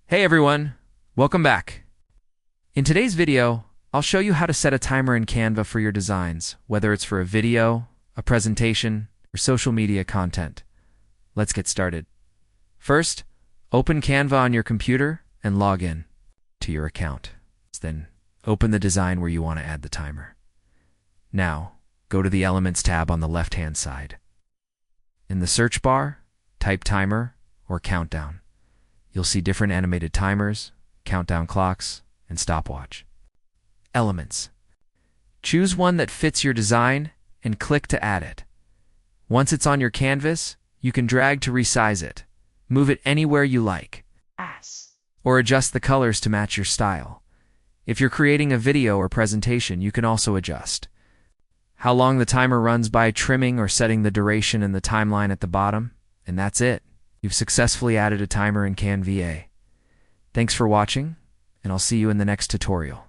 Hey everyone, welcome back. In today's video, I'll show you how to set a timer in Canva for your designs, whether it's for a video, a presentation, or social media content. Let's get started. First, open Canva on your computer and log in to your account. Then, open the design where you want to add the timer. Now, go to the Elements tab on the left-hand side. In the search bar, type timer or countdown. You'll see different animated timers, countdown clocks, and stopwatch. Elements. Choose one that fits your design and click to add it. Once it's on your canvas, you can drag to resize it, move it anywhere you like, or adjust the colors to match your style. If you're creating a video or presentation, you can also adjust how long the timer runs by trimming or setting the duration and the timeline at the bottom, and that's it. You've successfully added a timer in Canva. Thanks for watching, and I'll see you in the next tutorial.